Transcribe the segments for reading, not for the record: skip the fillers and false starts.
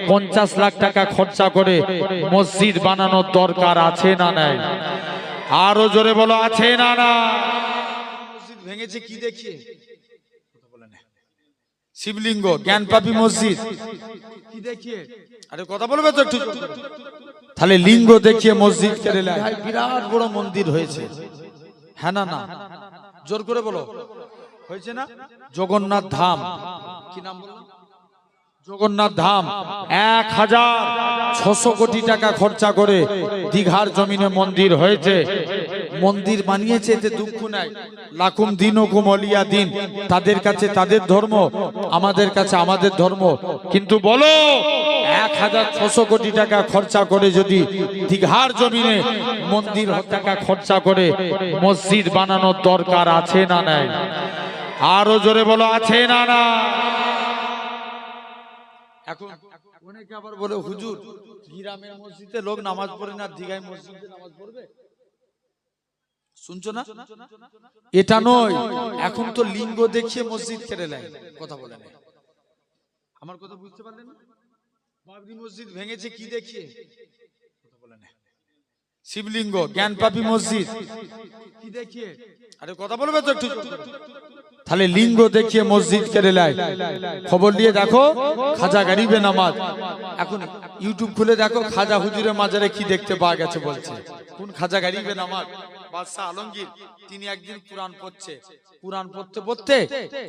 50 লাখ টাকা খরচা করে মসজিদ বানানোর দরকার আছে না নাই? আরো জোরে বলো, আছে না না? মসজিদ ভেঙেছে কি দেখিয়ে? শিবলিঙ্গ, জ্ঞানপাপী মসজিদ কি দেখিয়ে? আরে কথা বলবে তো একটু। তাহলে লিঙ্গ দেখিয়ে মসজিদ কেড়ে নেয়। বিরাট বড় মন্দির হয়েছে, হ্যাঁ না না? জোর করে বলো, হয়েছে না? জগন্নাথ ধাম, কি নাম বললাম? জগন্নাথ ধাম 1600 কোটি টাকা খরচা করে দীঘার জমিনে মন্দির হয়েছে। মন্দির বানিয়েছে এতে দুঃখ নাই। লাকুম দিনুকুম ওয়ালিয়া দিন, তাদের কাছে তাদের ধর্ম, আমাদের কাছে আমাদের ধর্ম। কিন্তু বলো 1600 কোটি টাকা খরচা করে যদি দীঘার জমিনে মন্দির টাকা খরচা করে মসজিদ বানানোর দরকার আছে না নাই? আরো জোরে বলো, আছে না না? এখন অনেকে আবার বলে হুজুর গ্রামের মসজিদে লোক নামাজ পড়ে না, দীঘায় মসজিদে নামাজ পড়বে? শুনছো না? এটা নয়, এখন তো লিঙ্গ দেখিয়ে মসজিদ কেড়ে নেয়। কথা বলে না, আমার কথা বুঝতে পারলেন না? বাবরি মসজিদ ভেঙেছে কি দেখিয়ে? কথা বলে না। শিবলিঙ্গ, জ্ঞানপাপী মসজিদ কি দেখিয়ে? আরে কথা বলবে তো একটু। তাহলে লিঙ্গ দেখিয়ে মসজিদ কেড়ে নেয়। খবর নিয়ে দেখো খাজা গরিবে নামাজ, এখন ইউটিউব খুলে দেখো খাজা হুজুরের মাজারে কি দেখতে পাওয়া গেছে বলছে। কোন খাজা গরিবে নামাজ? বাদশাহ আলমগীর, তিনি একদিন কুরআন পড়ছে, কুরআন পড়তে পড়তে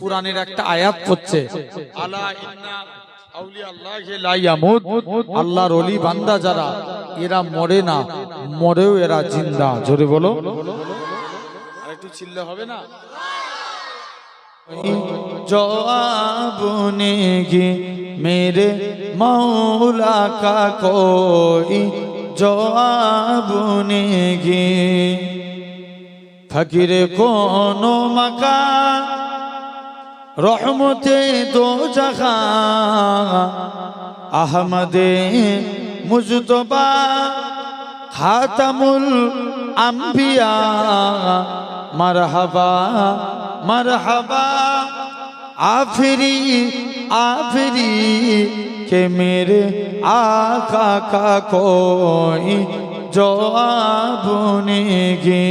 কুরআনের একটা আয়াত পড়ছে, আলা ইন্না আউলিয়া আল্লাহি লা ইয়ামুত, আল্লাহর ওলি বান্দা যারা এরা মরে না, মরেও এরা জিন্দা। জোরে বলো, আর একটু চিল্লে হবে না? जवाब नेगी मेरे मौला का कोई जवाब नेगी फकीर कोनो मकान रहमते दो जगह अहमदे मुजतबा खातमुल अंबिया मरहबा मरहबा आफरी आफरी के मेरे आका का कोई जवाब नेगी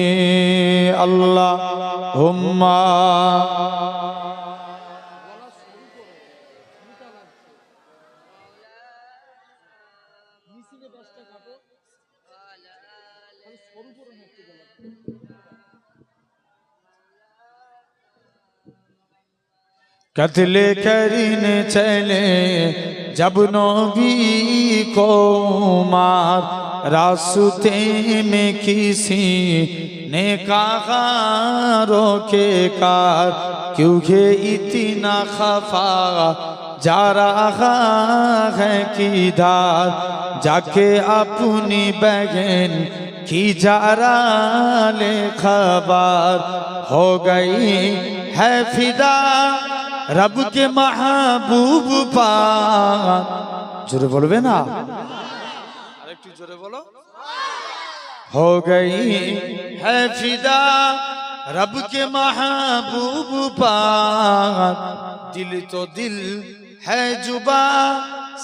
अल्लाहुम्मा। कत्ले करने चले जब नबी को मार, रास्ते में किसी ने कहा रोके कार, क्योंकि इतना खफा जा रहा है किधर, जाके अपनी बहन की जरा ले खबर, हो गई है फिदा रब के महबूब पाक। जोरे बोलबे ना, আরেকটু জোরে বলো। हो गई है फिदा रब के महबूब पाक, दिल तो दिल है जुबा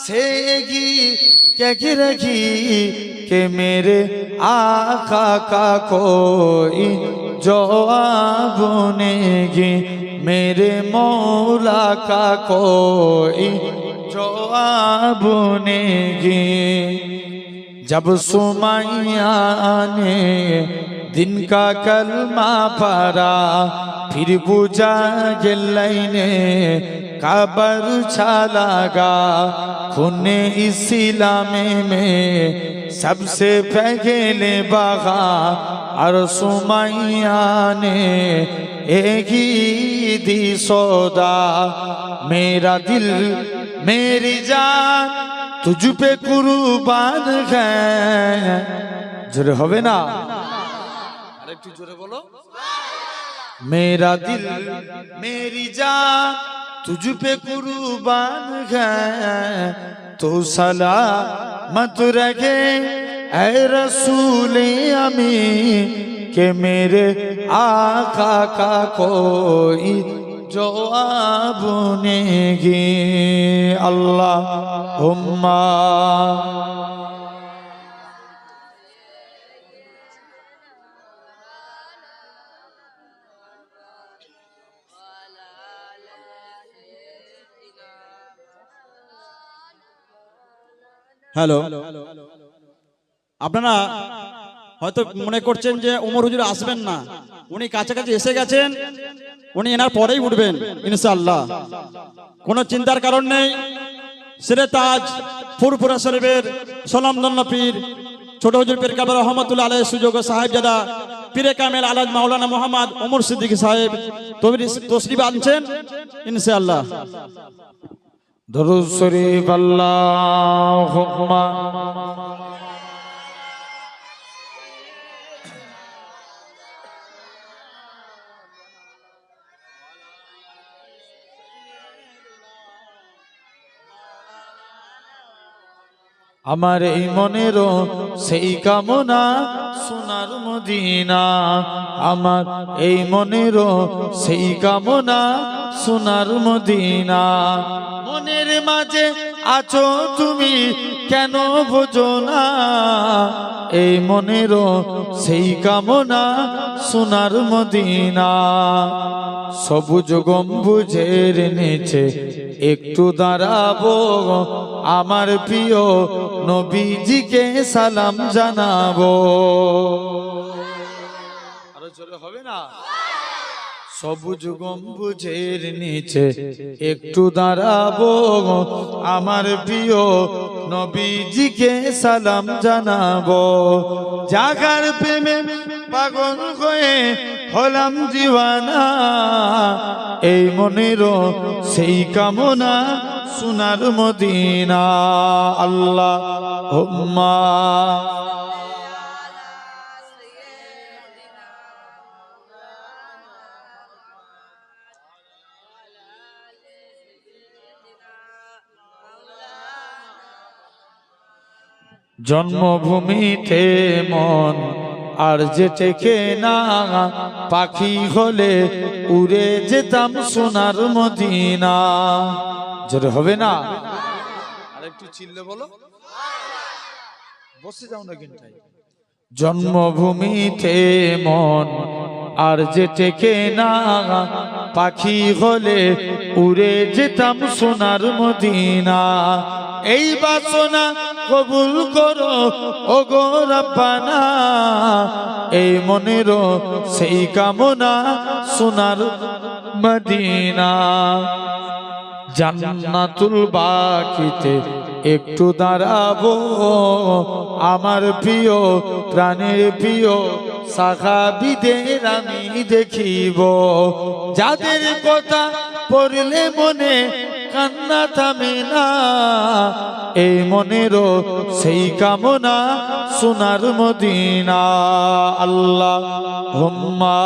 से गी कह रखी कि मेरे आका का कोई जवाब नेगी, मेरे मौला का कोई जवाब नेगी। जब सुमैया ने दिन का कलमा पढ़ा, फिर बुझा गिलने कबर छलगा, खूने इस्लाम में सबसे पहले बगा, और सुमैया ने एक ही दी सौदा, मेरा दिल मेरी जान तुझ पे कुर्बान है। जोरे होवे ना, আরেকটু জোরে বলো। मेरा दिल मेरी जान तुझ पे कुर्बान है, तो सलामत रखे ऐ रसूल अमीन, के मेरे आका का कोई জওয়াবনেগি আল্লাহুম্মা হ্যালো, আপনারা হয়তো মনে করছেন যে ওমর হুজুর আসবেন না, উনি কাছাকাছি এসে গেছেন, উনি এনার পরেই উঠবেন ইনশাআল্লাহ। কোনো চিন্তার কারণ নেই। সিরে তাজ ফুরফুরা শরীফের সলামদন্য পীর ছোট হুজুর পীর কাবার রহমতুল্লাহ আলাইহির সুযোগ্য সাহেবজাদা পীরে কামেল আলাজ মাওলানা মোহাম্মদ ওমর সিদ্দিক সাহেব তশরিফ আনছেন ইনশাআল্লাহ। দরুদ শরীফ আল্লাহুম্মা আমার এই মনেরও সেই কামনা সোনার মদিনা, আমার এই মনেরও সেই কামনা সোনার মদিনা। মনের মাঝে আছো তুমি কেন বোঝো না, এই মনেরও সেই কামনা সোনার মদিনা। সবুজ গম্বুজের নিচে একটু দাঁড়াবো, আমার প্রিয় নবীজিকে সালাম জানাবো। আরো জোরে হবে না? সবুজ গম্বুজের নিচে একটু দাঁড়াবো, আমার প্রিয় নবীজিকে সালাম জানাবো। জাগার প্রেমে পাগল হয়ে হলাম দিওয়ানা, এই মনেরও সেই কামনা সোনার মদিনা। আল্লাহুম্মা জন্মভূমিতে মন আর যে টেকে না, পাখি হলে উড়ে যেতাম সোনার মদিনা। জোরে হবে না? আরেকটু চিল্লে বলো, বসে যাও না কিন্তু। জন্মভূমিতে মন আর যে টেকে না, পাখি হলে উড়ে যেতাম সোনার মদিনা। এই বাসনা কবুল করো ওগো রব্বানা, এই মনেরও সেই কামনা সোনার মদিনা। জান্নাতুল বাকিতে একটু দাঁড়াবো, আমার প্রিয় প্রাণের প্রিয় সাহাবীদের আমি দেখিব। যাদের কথা পড়লে মনে কান্না থামে না, এই মনেরও সেই কামনা সোনার মদিনা। আল্লাহুম্মা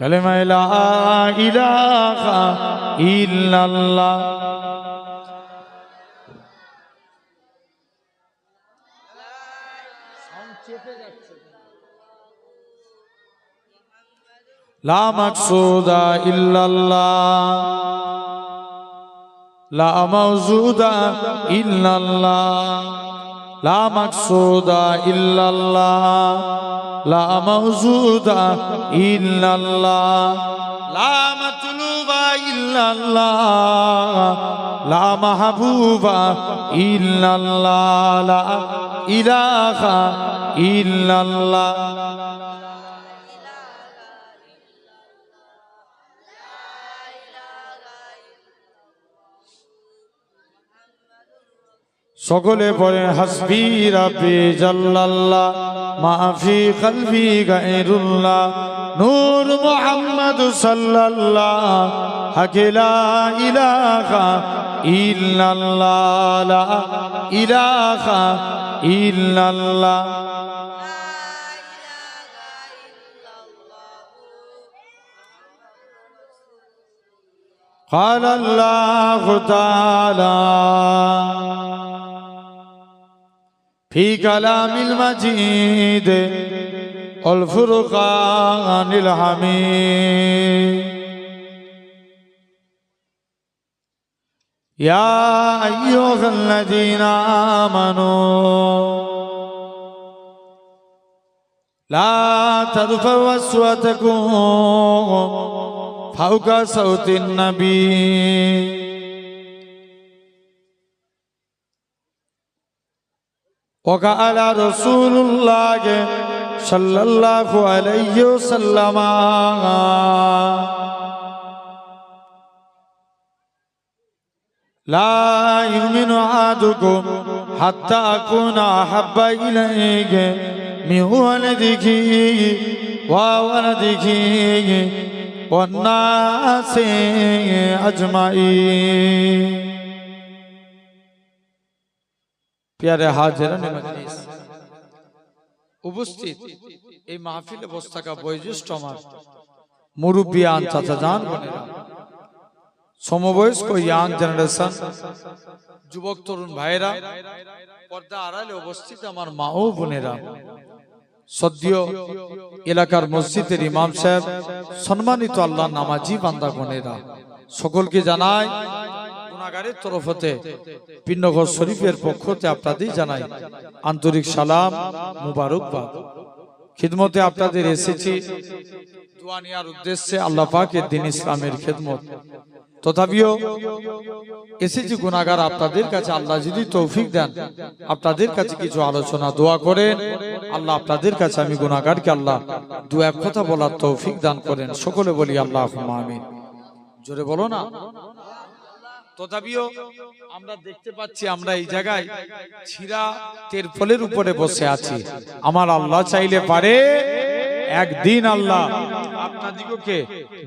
কালেমা লা ইলাহা ইল্লাল্লাহ। লা মাকসুদা ইল্লাল্লাহ, লা মাওজুদা ইল্লাল্লাহ, লা মাকসুদা ইল্লাল্লাহ, লা মাওজুদা ইল্লাল্লাহ, লা মাতলুবা ইল্লাল্লাহ, লা মাহবুবা ইল্লাল্লাহ, লা ইলাহা ইল্লাল্লাহ। সকলে পড়ে হাসবি রাব্বি জাল্লাল্লাহ, মাফি কলবি গায়রুল্লাহ, নূর মুহাম্মদ সাল্লাল্লাহ, হাকে লা ইলাহা ইল্লাল্লাহ, লা ইলাহা ইল্লাল্লাহ। قال الله تعالى في كلام المجيد والفرقان الحميد يا أيها الذين آمنوا لا ترفعوا أصواتكم فوق صوت النبي وقال رسول الله صلى الله عليه وسلم لا يؤمن أحدكم حتى أكون أحب إليه من ولده وولده والناس أجمعين প্যারে হাজিরান মজলিস উপস্থিত এই মাহফিলে বসে থাকা বয়োজ্যেষ্ঠ আমার মুরব্বিয়ান চাচাজান বোনেরা সমবয়স্ক ইয়াং জেনারেশন যুবক তরুণ ভাইরা পর্দা আড়ালে উপস্থিত আমার মা ও বোনেরা সদ্য এলাকার মসজিদের ইমাম সাহেব সম্মানিত আল্লাহ নামাজি বান্দা বোনেরা সকলকে জানাই গুনাহগারের তরফ হতে পিন্নগর শরীফের পক্ষ হতে আপনাদের জানাই আন্তরিক সালাম মুবারকবাদ খিদমতে আপনাদের এসেছি দোয়া নেওয়ার উদ্দেশ্যে আল্লাহ পাকের দ্বীন ইসলামের খিদমত তথাপিও এসেছি গুনাহগার আপনাদের কাছে আল্লাহ যদি তৌফিক দেন আপনাদের কাছে কিছু আলোচনা দোয়া করেন আল্লাহ আপনাদের কাছে আমি গুনাহগারকে আল্লাহ দু এক কথা বলার তৌফিক দান করেন সকলে বলি আল্লাহুম্মা আমিন জোরে বলো না তথাপিও আমরা দেখতে পাচ্ছি আমরা এই জায়গায় ছিরা তেরফলের উপরে বসে আছি আমার আল্লাহ চাইলে পারে একদিন আল্লাহ আপনাদিগকে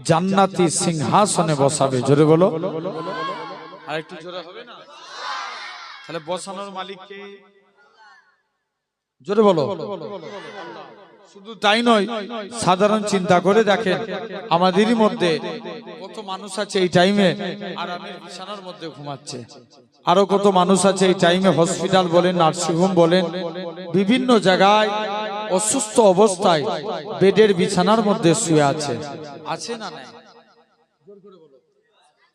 জান্নাতি সিংহাসনে বসাবে জোরে বলো আর একটু জোরে হবে না তাহলে বসানোর মালিক কে জোরে বলো শুধু তাই নয় সাধারণ চিন্তা করে দেখেন আমাদেরই মধ্যে কত মানুষ আছে এই টাইমে আরামের বিছানার মধ্যে ঘুমাচ্ছে আরো কত মানুষ আছে এই টাইমে হসপিটাল বলেন নার্সিংহোম বলেন বিভিন্ন জায়গায় অসুস্থ অবস্থায় বেডের বিছানার মধ্যে শুয়ে আছে আছে না নাই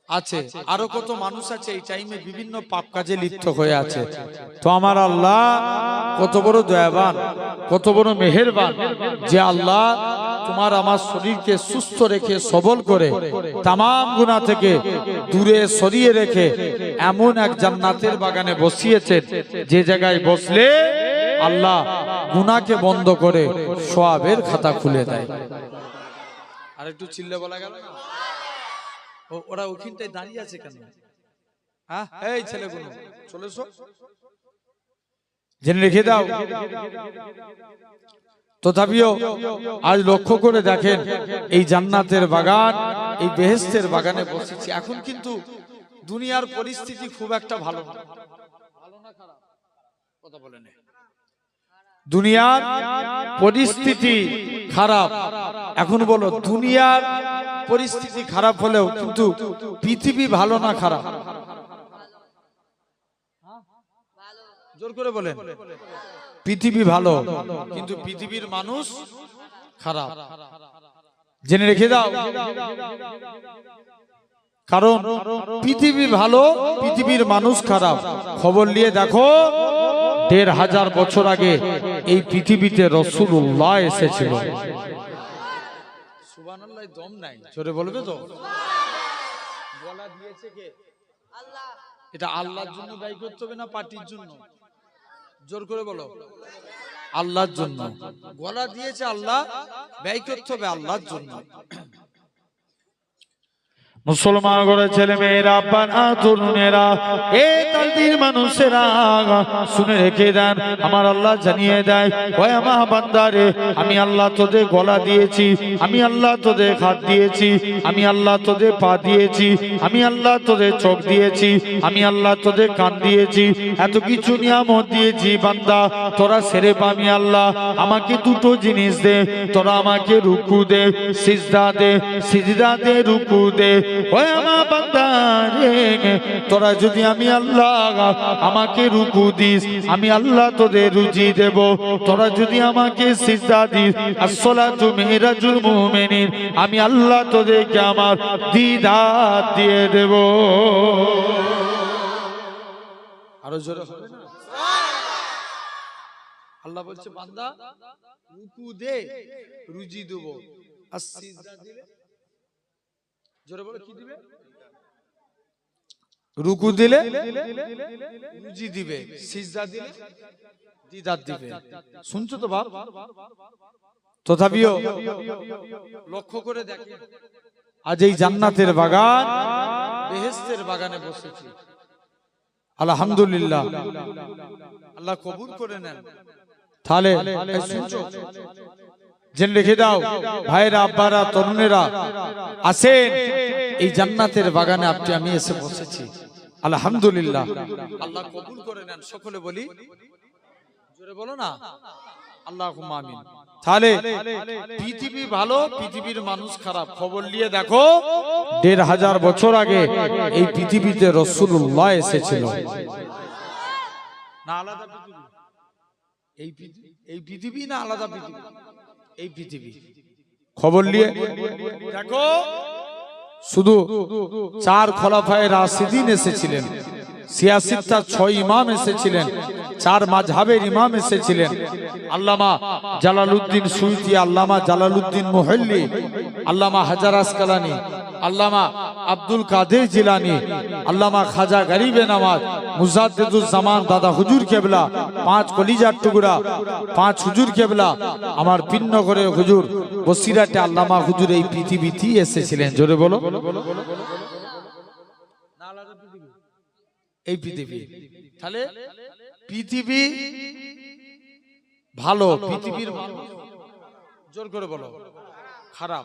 আছে আরো কত মানুষ আছে এই টাইমে বিভিন্ন পাপ কাজে লিপ্ত হয়ে আছে তো আমার আল্লাহ কত বড় দয়াবান কত বড় মেহেরবান যে আল্লাহ তোমার আমার শরীরকে সুস্থ রেখে সবল করে তামাম গুনাহ থেকে দূরে সরিয়ে রেখে এমন এক জান্নাতের বাগানে বসিয়েছেন যে জায়গায় বসলে আল্লাহ গুনাহকে বন্ধ করে সওয়াবের খাতা খুলে দেয় আর একটু চিল্লে বলা গেল না ওরা ওখানটায় দাঁড়িয়ে আছে কেন হ্যাঁ এই ছেলেগুলো চলে এসো জেনে রেখে দাও তথাপিও আজ লক্ষ্য করে দেখেন এই জান্নাতের বাগান এই বেহেশতের বাগানে বসেছি এখন কিন্তু দুনিয়ার পরিস্থিতি খুব একটা ভালো না খারাপ কথা বলেন দুনিয়ার পরিস্থিতি খারাপ এখন বলো দুনিয়ার পরিস্থিতি খারাপ হলেও কিন্তু পৃথিবী ভালো না খারাপ জোর করে বলেন পৃথিবী ভালো কিন্তু পৃথিবীর মানুষ খারাপ জেনে রেখে দাও কারণ পৃথিবী ভালো পৃথিবীর মানুষ খারাপ খবর নিয়ে দেখো ১৫০০ বছর আগে এই পৃথিবীতে রাসূলুল্লাহ এসেছিল সুবহানাল্লাহ দম নাই জোরে বলবে তো গলা দিয়েছে কে আল্লাহ এটা আল্লাহর জন্য দায়ী করতে হবে না পার্টির জন্য জোর করে বলো আল্লাহর জন্য গলা দিয়েছে আল্লাহ ব্যয় করতে হবে আল্লাহর জন্য মুসলমান করে ছেলে মেয়েরা বানা তরুণেরা এই তালদির মানুষেরা শুনে রেখে দেন আমার আল্লাহ জানিয়ে দেয় ওই আমার বান্দারে আমি আল্লাহ তোদের গলা দিয়েছি আমি আল্লাহ তোদের হাত দিয়েছি আমি আল্লাহ তোদের পা দিয়েছি আমি আল্লাহ তোদের চোখ দিয়েছি আমি আল্লাহ তোদের কান দিয়েছি এত কিছু নিয়ামত দিয়েছি বান্দা তোরা সেরে পামি আল্লাহ আমাকে দুটো জিনিস দে তোরা আমাকে রুকু দে সিজদা দে সিজদা দে রুকু দে ওই আমার বান্দা আগে তোরা যদি আমি আল্লাহ আমাকে রুকু দিস, আমি আল্লাহ তোদের রুজি দেব। তোরা যদি আমাকে সিজদা দিস, আসসালাতু মিরাজুল মুমিনিন, আমি আল্লাহ তোদেরকে আমার দিদার দিয়ে দেব। আরো জোরে হবে না? আল্লাহ বলছে বান্দা রুকু দে, রুজি দেব। আর সিজদা দিলে, জোরে বলো কি দিবে? রুকু দিলে রুজি দিবে, সিজদা দিলে দিদার দিবে। শুনছো তো বাপ? তথাপিও লক্ষ্য করে দেখে, আজ এই জান্নাতের বাগান, বেহেশতের বাগানে বসেছি। আলহামদুলিল্লাহ, আল্লাহ কবুল করে নেন। তাহলে এই শুনছো? জেনে রেখে দাও ভাইরা, আব্বারা, তরুণেরা, আসেন এই জান্নাতের বাগানে আপনি আমি এসে বসেছি। আলহামদুলিল্লাহ, আল্লাহ কবুল করে নেন। সকলে বলি, জোরে বলো না আল্লাহুম্মা আমিন। তাহলে পৃথিবী ভালো, পৃথিবীর মানুষ খারাপ। খবর নিয়ে দেখো, ১৫০০ বছর আগে এই পৃথিবীতে রাসূলুল্লাহ এসেছিল। না আলাদা পৃথিবী? এই পৃথিবী না আলাদা পৃথিবী? এই পৃথিবী। খবর নিয়ে দেখো, শুধু 4 খলাফায়ে রাশিদিন এসেছিলেন, ৮৬টা ৬ ইমাম এসেছিলেন, 4 মাযহাবের ইমাম এসেছিলেন। আল্লামা জালালউদ্দিন সুয়ুতী, আল্লামা জালালউদ্দিন মুহাল্লি, আল্লামা হাজার আসকালানি, আল্লামা আব্দুল কাদের জিলানী, আল্লামা খাজা গরিবে নওয়াজ, মুজাদ্দিদুজ্জামান দাদা হুজুর কেবলা, 5 কলিজার টুকরা, 5 হুজুর কেবলা, আমার পিননগরের হুজুর, বসিরাটে আল্লামা হুজুর এই পৃথিবীতেই এসেছিলেন। জোরে বলো। না আলাদা পৃথিবী? এই পৃথিবী। তাহলে পৃথিবী ভালো, পৃথিবীর মানুষ, জোর করে বলো, খারাপ।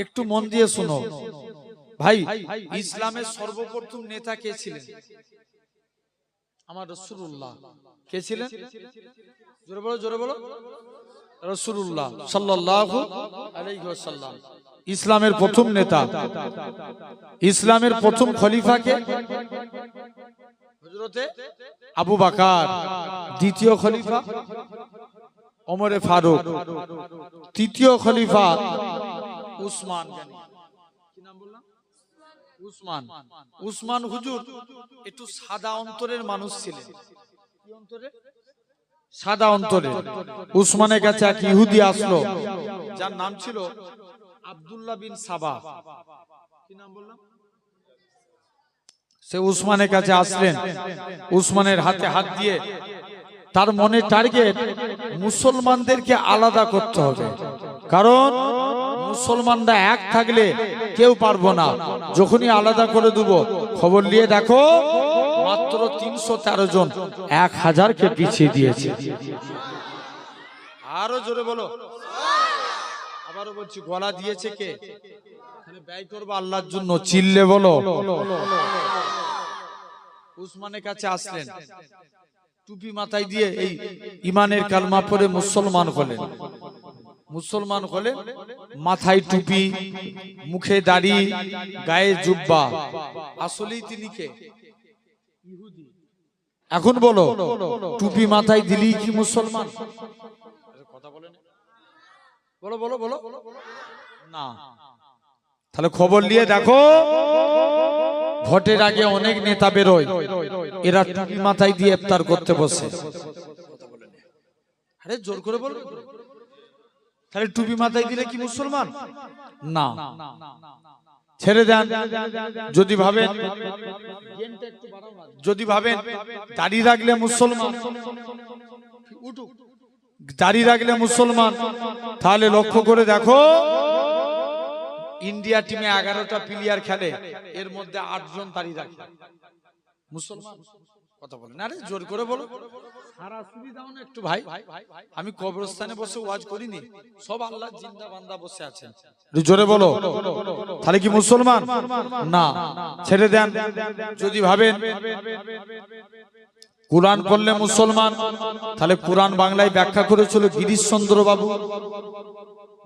একটু মন দিয়ে শোনো ভাই, ইসলামের সর্বপ্রথম নেতা কে ছিলেন? আমার রাসূলুল্লাহ। কে ছিলেন? জোরে বলো, জোরে বলো। রাসূলুল্লাহ সাল্লাল্লাহু আলাইহি ওয়াসাল্লাম ইসলামের প্রথম নেতা, ইসলামের প্রথম খলিফাকে হযরতে আবু বকর, দ্বিতীয় খলিফা ওমরে ফারুক, তৃতীয় খলিফা উসমান। কি নাম বললাম? উসমান। উসমান হুজুর একটু সাদা অন্তরের মানুষ ছিলেন। কি অন্তরে? সাদা অন্তরে। উসমানের কাছে এক ইহুদি আসলো, যার নাম ছিল আব্দুল্লাহ বিন সাবা। কি নাম বললাম? সে উসমানের কাছে আসলেন, উসমানের হাতে হাত দিয়ে তার মনে টার্গেট মুসলমানদেরকে আলাদা করতে হবে, কারণ মুসলমানরা এক থাকলে কেউ পারবো না, যখনই আলাদা করে দেব। খবর নিয়ে দেখো, মাত্র ৩১৩ জন ১০০০কে পিছিয়ে দিয়েছে। আরো জোরে বলো। আবারও বলছি, গলা দিয়েছে কে? ব্যয় করবো আল্লাহর জন্য, চিল্লে বলো। উসমানের কাছে আসলেন, টুপি মাথায় দিয়ে এই ইমানের কালমা পড়ে মুসলমান হলেন। মুসলমান হলেন, মাথায় টুপি, মুখে দাড়ি, গায়ে জুব্বা। আসলেই তিনি কে? ইহুদি। এখন বলো, টুপি মাথায় দিলি কি মুসলমান? কথা বলেন, বলো বলো বলো না। তাহলে খবর নিয়ে দেখো, ভোটের আগে অনেক নেতা বেরোয়, এরা টুপি মাথায় দিয়ে ইফতার করতে বসে। আরে জোর করে বলো। তাহলে টুপি মাথায় দিলে কি মুসলমান? না, ছেড়ে দেন। যদি ভাবেন দাড়ি রাখলে মুসলমান, দাড়ি রাখলে মুসলমান, তাহলে লক্ষ্য করে দেখো, ইন্ডিয়া টিমে 11টা প্লেয়ার খেলে, এর মধ্যে 8 জন দাড়ি রাখে, মুসলমান। কথা বলেন, আরে জোর করে বলো। সারা সুবিধাও না একটু ভাই। আমি কবরস্থানে বসে ওয়াজ করিনি, সব আল্লাহর জিন্দা বান্দা বসে আছেন। জোরে বলো, তাহলে কি মুসলমান? না, ছেড়ে দেন। যদি ভাবেন কুরআন পড়লে মুসলমান, তাহলে কুরআন বাংলায় ব্যাখ্যা করেছিল গিরিশচন্দ্র বাবু।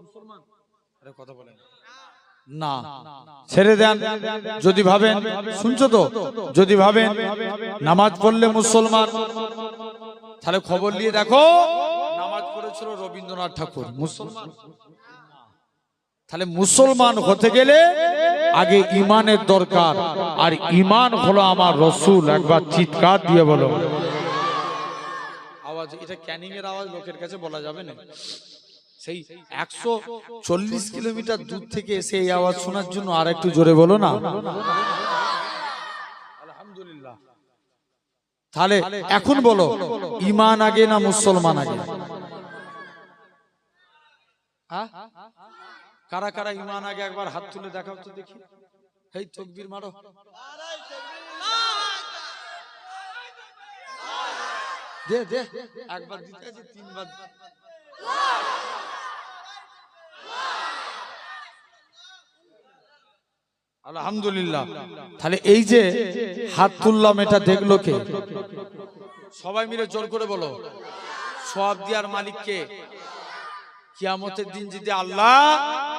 মুসলমান। আরে কথা বলেন। না, ছেড়ে দেন। যদি ভাবেন, শুনছো তো, যদি ভাবেন নামাজ পড়লে মুসলমান, তাহলে খবর নিয়ে দেখো নামাজ পড়েছিল রবীন্দ্রনাথ ঠাকুর, মুসলমান। তাহলে মুসলমান হতে গেলে আগে ইমানের দরকার, আর ইমান হলো আমার রসুল। একবার চিৎকার দিয়ে বলো। আওয়াজ, এটা ক্যানিং এর আওয়াজ লোকের কাছে বলা যাবে না। সেই 140 কিলোমিটার দূর থেকে এসে এই আওয়াজ শোনার জন্য আর একটু জোরে বলো না। আলহামদুলিল্লাহ। তাহলে এখন বলো, ইমান আগে না মুসলমান আগে? কারা কারা ইমান আগে একবার হাত তুলে দেখাও তো দেখি। এই তাকবীর মারো। দে দে, একবার দিতে আছে, তিনবার। আলহামদুলিল্লাহ। তাহলে এই যে হাত তুললাম, এটা দেখলো কে? সবাই মিলে জোর করে বলো, সওয়াব দেওয়ার মালিক কে? কিয়ামতের দিন যদি আল্লাহ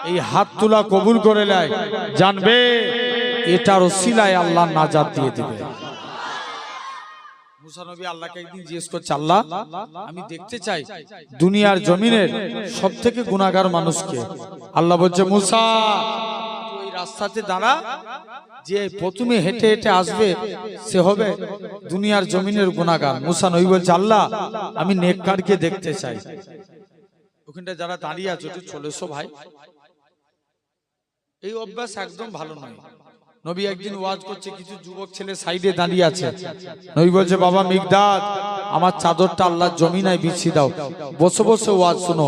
এই হাত তোলা কবুল করে নেয়, জানবে এটার ওসিলায় আল্লাহ নাজাত দিয়ে দিবে। মুসা নবী আল্লাহকে একদিন জিজ্ঞেস করছে, আল্লাহ আমি দেখতে চাই দুনিয়ার জমিনের সবথেকে গুনাহগার মানুষকে। আল্লাহ বলছে, মুসা তুই এই রাস্তাতে দাঁড়া, যে প্রথমে হেঁটে হেঁটে আসবে সে হবে দুনিয়ার জমিনের গুনাহগার। মুসা নবী বলছে, আল্লাহ আমি নেককারকে দেখতে চাই। ওখানটা যারা দাঁড়িয়ে আছে একটু চলে এসো ভাই। এই অভ্যাস একদম ভালো নয়। নবী একদিন ওয়াজ করছে, কিছু যুবক ছেলে সাইডে দাঁড়িয়ে আছে। নবী বলছে, বাবা মিকদাদ, আমার চাদরটা আল্লাহর জমিনায় বিছিয়ে দাও, বসে বসে ওয়াজ শুনো।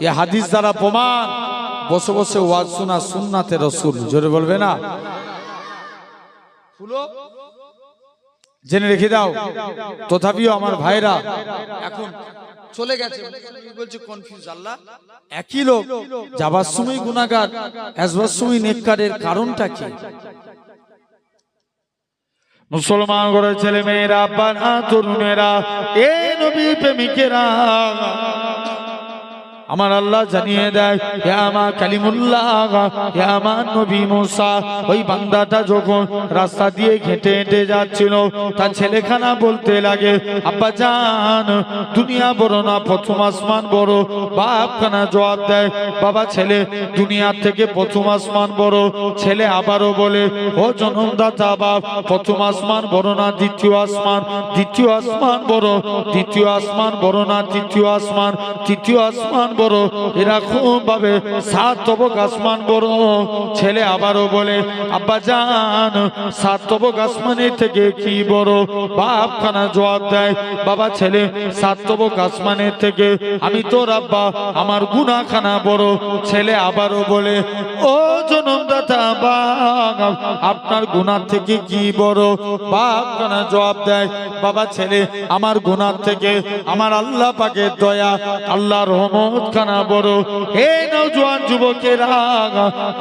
এ হাদিস দ্বারা প্রমাণ, বসে বসে ওয়াজ শোনা সুন্নাতে রাসূল। জোরে বলবে না? ফুলো জেনে রেখে দাও। তথাপিও আমার ভাইরা এখন চলে গেছে, বলছে কনফিউজ। আল্লাহ একই লোক যাবার সময় গুনাহগার, আসবার সময় নেককারের কারণটা কি? মুসলমান ঘরের ছেলে মেয়েরা, আব্বারা, তরুণেরা, এ নবী প্রেমিকেরা, আমার আল্লাহ জানিয়ে দেয়, হে আমার কালিমুল্লাহ, হে আমার নবী মুসা, ওই বান্দাটা যখন রাস্তা দিয়ে হেঁটে হেঁটে যাচ্ছিল, তার ছেলেখানা বলতে লাগে, আব্বা জান দুনিয়া বড় না প্রথম আসমান বড়? বাপ খানা জবাব দেয়, বাবা ছেলে দুনিয়ার থেকে প্রথম আসমান বড়। ছেলে আবারও বলে, ও জন্মদাতা বাপ, প্রথম আসমান বড় না দ্বিতীয় আসমান? দ্বিতীয় আসমান বড়। দ্বিতীয় আসমান বড় না তৃতীয় আসমান? তৃতীয় আসমান বড়। এরকম ভাবে 7 তবক আসমান বড়। ছেলে আবারও বলে, আব্বা জান 7 তবক আসমানের থেকে কি বড়? বাপ খানা জবাব দেয়, বাবা ছেলে 7 তবক আসমানের থেকে আমি তোর আব্বা, আমার গুনাহ খানা বড়। ছেলে আবারও বলে, ও জন্মদাতা বাপ, আপনার গুনাহ থেকে কি বড়? বাপ খানা জবাব দেয়, বাবা ছেলে আমার গুনাহ থেকে আমার আল্লাহ পাকের দয়া, আল্লাহর রহমত খানা বড়। হে নওজোয়ান যুবকেরা,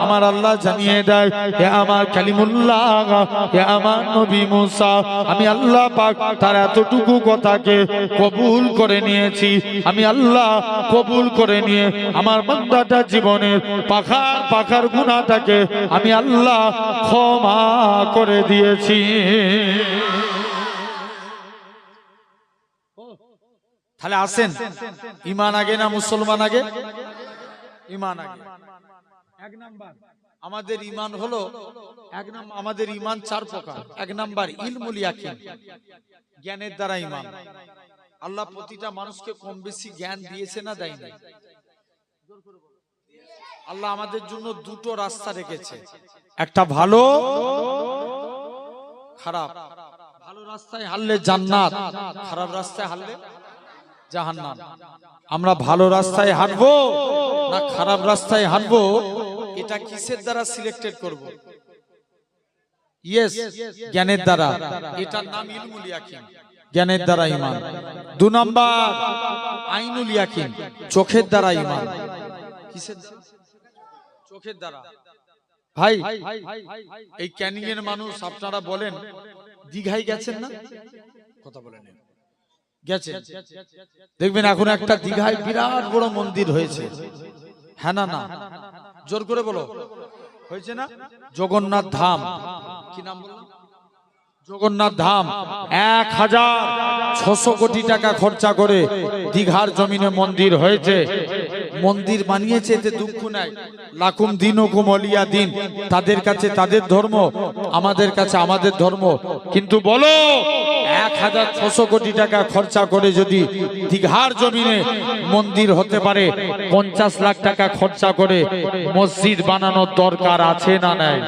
আমার আল্লাহ জানিয়ে দেয়, হে আমার কালিমুল্লাহ, হে আমার নবী মুসা, আমি আল্লাহ পাক তার এতটুকু কথাকে কবুল করে নিয়েছি। আমি আল্লাহ কবুল করে নিয়ে আমার বান্দাটা জীবনের পাখার পাখার গুনাহটাকে আমি আল্লাহ ক্ষমা করে দিয়েছি। তাহলে আসেন, ইমান আগে না মুসলমান আগে? ইমান আগে। এক নাম্বার আমাদের ইমান হলো, আমাদের ইমান 4 প্রকার। এক নাম্বার ইলমুল ইয়াকিন, জ্ঞানের দ্বারা ইমান। আল্লাহ প্রতিটা মানুষকে কম বেশি জ্ঞান দিয়েছে না দেয়নি? আল্লাহ আমাদের জন্য দুটো রাস্তা রেখেছে, একটা ভালো, খারাপ। ভালো রাস্তায় হারলে জান্নাত, খারাপ রাস্তায় হারলে জাহান্নাম। আমরা ভালো রাস্তায় হাঁটবো না খারাপ রাস্তায় হাঁটবো, এটা কিসের দ্বারা সিলেক্টেড করব? ইয়েস, জ্ঞানের দ্বারা। এটার নাম ইলমুল ইয়াকিন, জ্ঞানের দ্বারা ঈমান। 2 নাম্বার আইনুল ইয়াকিন, চোখের দ্বারা ঈমান। কিসের দ্বারা? চোখের দ্বারা। ভাই এই ক্যানিং এর মানুষ, আপনারা বলেন দীঘায় গেছেন না? কথা বলেন। গেছে, দেখবেন এখন একটা দীঘায় বিরাট বড় মন্দির হয়েছে। হ্যাঁ না না? জোর করে বলো। হয়েছে না? জগন্নাথ ধাম, কি নাম বললাম? জগন্নাথ ধাম 1600 কোটি টাকা খরচা করে দীঘার জমিনে মন্দির হয়েছে। মন্দির বানিয়েছে এতে দুঃখ নাই। লাকুম দিনুকুম ওয়ালিয়া দিন, তাদের কাছে তাদের ধর্ম, আমাদের কাছে আমাদের ধর্ম। কিন্তু বলো 1600 কোটি টাকা খরচা করে যদি দীঘার জমিনে মন্দির হতে পারে, 50 লাখ টাকা খরচা করে মসজিদ বানানোর দরকার আছে না নাই?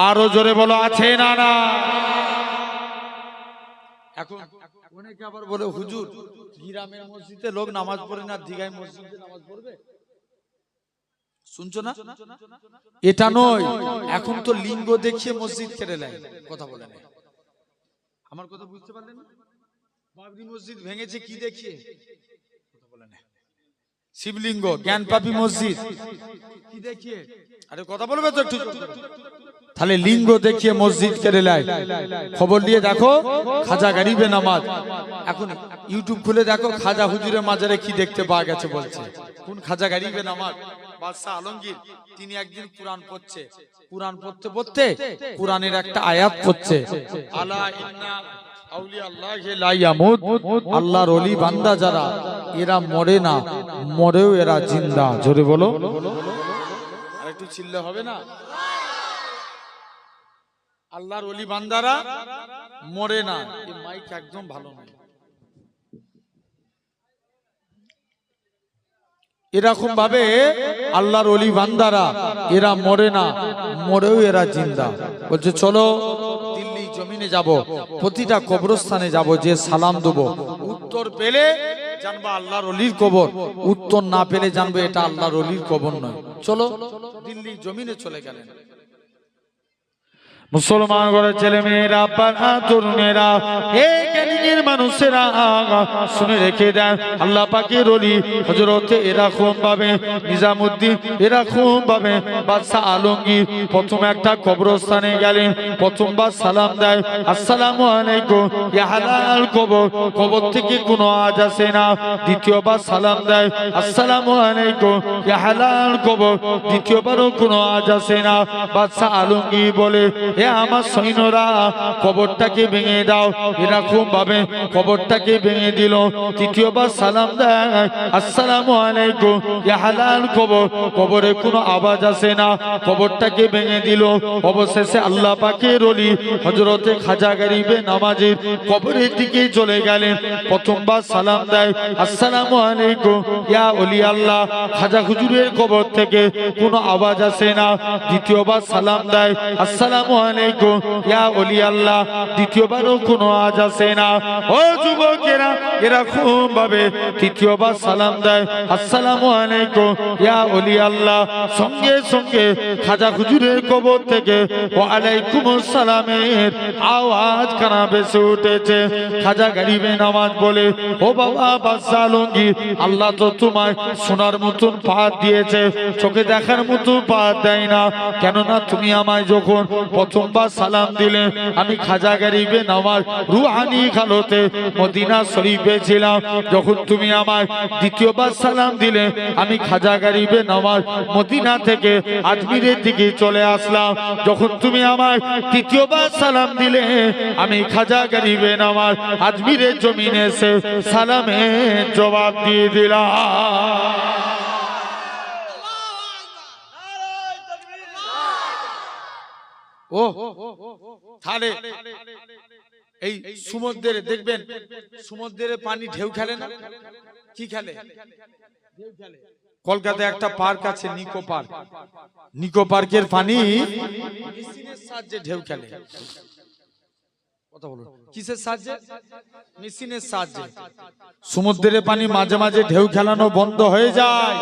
আরো জোরে বলো, আছে না না? এখন অনেকে আবার বলে হুজুর গ্রামের মসজিদে লোক নামাজ পড়ে না, দীঘায় মসজিদে নামাজ পড়বে? শুনছো না? এটা নয়, এখন তো লিঙ্গ দেখিয়ে মসজিদ কেড়ে নেয়। কথা বলে না, আমার কথা বুঝতে পারলেন? বাবরি মসজিদ ভেঙেছে কি দেখিয়ে? কথা বলে না। শিবলিঙ্গ জ্ঞানপাপী মসজিদ কি দেখিয়ে? আরে কথা বলবে তো একটু। তাহলে লিঙ্গ দেখিয়ে মসজিদ কেড়ে নেয়। খবর নিয়ে দেখো খাজা গরিবে নামাজ, এখন ইউটিউব খুলে দেখো খাজা হুজুরের মাজারে কি দেখতে পাওয়া গেছে বলছে। কোন খাজা গরিবে নামাজ? বাদশাহ আলমগীর, তিনি একদিন কুরআন পড়ছে, কুরআন পড়তে পড়তে কুরআনের একটা আয়াত পড়ছে, আলা ইন্না আউলিয়া আল্লাহি লা ইয়ামুত, আল্লাহর ওলি বান্দা যারা এরা মরে না, মরেও এরা জিন্দা। জোরে বলো, আর একটু চিল্লা হবে না? আল্লাহর ওলি বান্দারা মরে না। এই মাইক একদম ভালো নয়। এরকম ভাবে আল্লাহর ওলি বান্দারা এরা মরে না, মরেও এরা জিন্দা। বলছে চলো দিল্লি জমিনে যাব, প্রতিটা কবরস্থানে যাব, যে সালাম দেব, উত্তর পেলে জানবা আল্লাহর ওলির কবর, উত্তর না পেলে জানবে এটা আল্লাহর ওলির কবর নয়। চলো দিল্লি জমিনে চলে গেলেন। মুসলমান ঘরে ছেলে মেয়েরা, পাড়া তরুণেরা, হে জ্ঞানীর মানুষেরা, শুনে রেখে দেন আল্লাহ পাকের ওলি হযরত এরকম ভাবে নিজামউদ্দিন, এরকম ভাবে বাদশা আলমগীর প্রথম একটা কবরস্থানে গেলেন, প্রথমবার সালাম দেয়, আসসালামু আলাইকুম ইয়া হালাল কবর, কবর থেকে কোনো আওয়াজ আসে না। দ্বিতীয়বার সালাম দেয়, আসসালামু আলাইকুম ইয়া হালাল কবর, দ্বিতীয়বারও কোনো আওয়াজ আসে না। বাদশা আলমগীর বলে, হে আমার সৈন্যরা, কবরটাকে ভেঙে দাও। এরকম ভাবে কবরটাকে ভেঙে দিল। তৃতীয়বার সালাম দেয়, আসসালামু আলাইকুম ইয়া হালাল কবর, কবরে কোনো আওয়াজ আসে না, কবরটাকে ভেঙে দিল। অবশেষে আল্লাহ পাকের ওলি হযরতে খাজা গরিবে নামাজের কবরের দিকে চলে গেলেন। প্রথমবার সালাম দেয়, আসসালামু আলাইকুম ইয়া ওলি আল্লাহ, খাজা হুজুরের কবর থেকে কোনো আওয়াজ আসে না। দ্বিতীয়বার সালাম দেয়, আসসালামু আলাইকুম ইয়া ওলি আল্লাহ, দ্বিতীয়বারও কোনো আওয়াজ আসে না। ও যুবকেরা, এরকম ভাবে তৃতীয়বার সালাম দেয়, আসসালামু আলাইকুম ইয়া ওলি আল্লাহ, সঙ্গে সঙ্গে খাজা হুজুরের কবর থেকে ওয়া আলাইকুমুস সালামের আওয়াজ কানা ভেসে উঠেছে। খাজা গরিবে নামাজ বলে, ও বাবা বাদশা আলমগীর, আল্লাহ তো তোমায় সোনার মতন পাহাড় দিয়েছে, চোখে দেখার মতো পাহাড় দেয় না। কেননা তুমি আমায় যখন প্রথমবার সালাম দিলে, আমি খাজা গরিবে নামাজ রুহানি খালতে মদিনা শরীফে ছিলাম। যখন তুমি আমায় দ্বিতীয়বার সালাম দিলে, আমি খাজা গরিবে নামাজ মদিনা থেকে আজমিরের দিকে চলে আসলাম। যখন তুমি আমায় তৃতীয়বার সালাম দিলে, আমি খাজা গরিবে নামাজ আজমিরের জমিনে এসে সালামের জবাব দিয়ে দিলাম। ও তাহলে এই সমুদ্রে দেখবেন, সমুদ্রে পানি ঢেউ খেলে না? কি খেলে? ঢেউ খেলে। কলকাতায় একটা পার্ক আছে নিকো পার্ক, নিকো পার্কের পানি মেশিনের সাহায্যে ঢেউ খেলে। কথা বলুন, কিসের সাহায্যে? মেশিনের সাহায্যে। সমুদ্রের পানি মাঝে মাঝে ঢেউ খেলানো বন্ধ হয়ে যায়,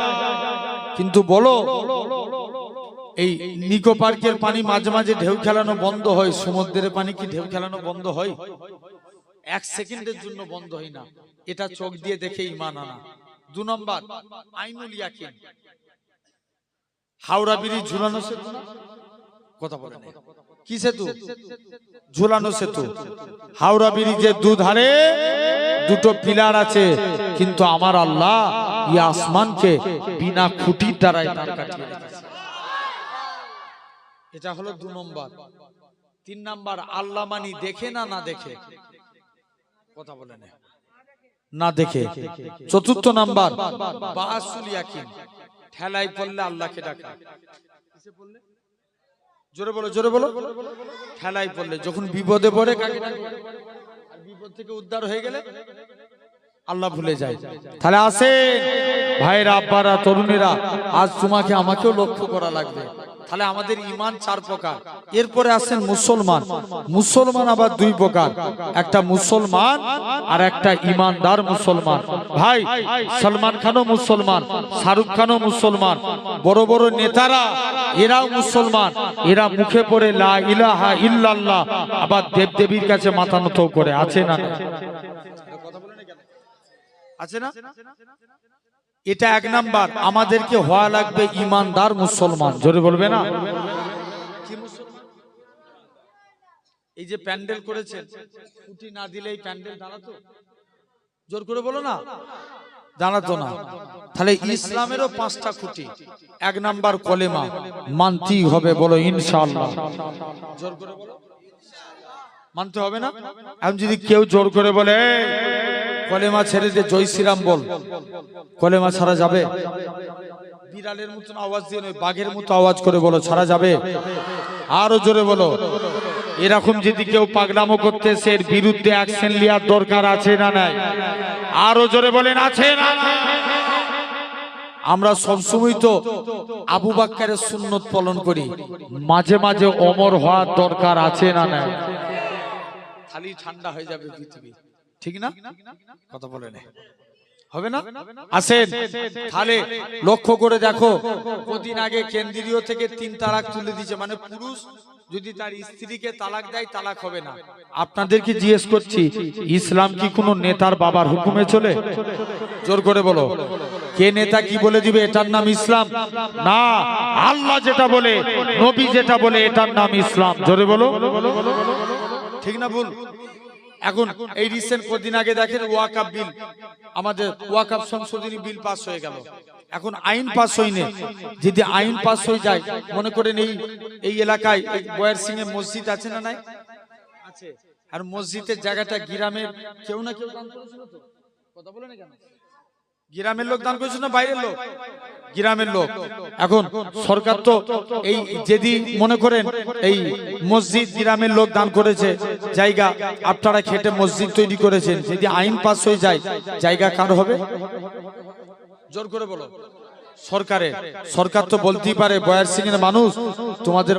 কিন্তু বলো এই নিকো পার্কের পানি মাঝে মাঝে ঢেউ খেলানো বন্ধ হয়, সমুদ্রের পানি কি ঢেউ খেলানো বন্ধ হয়? এক সেকেন্ডের জন্য বন্ধ হয় না। এটা চোখ দিয়ে দেখে ঈমান আনা। 2 নম্বর, আইনুল ইয়াকিন, হাওড়া ব্রিজ ঝুলানো সেতু। কথা বলে না, কি সেতু? ঝুলানো সেতু। হাওড়া ব্রিজের দুধারে দুটো পিলার আছে, কিন্তু আমার আল্লাহ এই আসমানকে বিনা খুঁটির দ্বারাই তার কাটিয়ে রেখেছে। এটা হলো 2 নম্বর। 3 নাম্বার আল্লাহ মানি দেখে না না দেখে, কথা বলে না দেখে। 4র্থ নাম্বার বাসুল ইয়াকিন, ঠেলাই পড়লে আল্লাহকে ডাকা। জোরে বলো, জোরে বলো। ঠেলাই পড়লে, যখন বিপদে পড়ে কাকে ডাকবে, আর বিপদ থেকে উদ্ধার হয়ে গেলে আল্লাহ ভুলে যায়। তাহলে আসেন ভাইরা, আব্বারা, তরুণেরা, আজ তোমাকে আমাকেও লক্ষ্য করা লাগবে। তাহলে আমাদের ঈমান 4 প্রকার। এরপরে আসেন মুসলমান। মুসলমান আবার 2 প্রকার, একটা মুসলমান আর একটা ইমানদার মুসলমান। ভাই, সলমান খানও মুসলমান, শাহরুখ খানও মুসলমান, বড় বড় নেতারা এরাও মুসলমান। এরা মুখে পড়ে লা ইলাহা ইল্লাল্লাহ, আবার দেবদেবীর কাছে মাথা নত করে, আছে না? আছে না? এটা 1 নাম্বার। আমাদেরকে হওয়া লাগবে ইমানদার মুসলমান। জোরে বলবে না? কি মুসলমান? এই যে প্যান্ডেল করেছেন, খুঁটি না দিলেই প্যান্ডেল দাঁড়াতো? জোর করে বলো না, দাঁড়াতো না। তাহলে ইসলামেরও 5টা খুঁটি। 1 নাম্বার কলেমা মানতেই হবে, বলো ইনশাআল্লাহ। জোর করে বলো, মানতে হবে না? এখন যদি কেউ জোর করে বলে কলেমা ছেড়ে দিয়ে জয় শ্রীরাম বল, কলেমা ছাড়া যাবে? বিড়ালের মতন আওয়াজ দিয়ে নয়, বাঘের মতো আওয়াজ করে বলো, ছাড়া যাবে? আরো জোরে বলো। এরকম যদি কেউ পাগলামো করতেছে, এর বিরুদ্ধে অ্যাকশন নেওয়ার দরকার আছে না নাই? আরো জোরে বলেন, আছে না নাই? আমরা সবসময় তো আবু বাক্কারের সুন্নত পালন করি, মাঝে মাঝে ওমর হওয়ার দরকার আছে না নাই? খালি ঠান্ডা হয়ে যাবে পৃথিবী, ঠিক না? কথা বলে নে, হবে না? আসেন তাহলে লক্ষ্য করে দেখো, কদিন আগে কেন্দ্রীয় থেকে 3 তালাক তুলে দিয়েছে। মানে পুরুষ যদি তার স্ত্রীকে তালাক দেয়, তালাক হবে না। আপনাদেরকে জিজ্ঞেস করছি, ইসলাম কি কোনো নেতার বাবার হুকুমে চলে? জোর করে বলো, কে নেতা কি বলে দিবে এটার নাম ইসলাম? না, আল্লাহ যেটা বলে, নবী যেটা বলে, এটার নাম ইসলাম। জোরে বলো, ঠিক না ভুল? এখন এই রিসেন্ট কদিন আগে দেখেন ওয়াকাফ বিল, আমাদের ওয়াকাফ সংশোধনী বিল পাস হয়ে গেল। এখন আইন পাস হয়নি। যদি আইন পাস হয়ে যায়, মনে করেন এই এলাকায় বয়ার সিং এ মসজিদ আছে না নাই? আছে। আর মসজিদের জায়গাটা গ্রামের কেউ না কেউ দান করেছিল তো? কথা বলে না কেন? গ্রামের লোক দান করেছিল না বাইরের লোক? গ্রামের লোক। এখন সরকার তো এই যদি মনে করেন এই মসজিদ গ্রামের লোক দান করেছে, জায়গা আপনারা খেটে মসজিদ তৈরি করেছেন, যদি আইন পাস হয়ে যায়, জায়গা কার হবে? জোর করে বলো। সরকারের। সরকার তো বলতেই পারে, বয়ার সিং এর মানুষ তোমাদের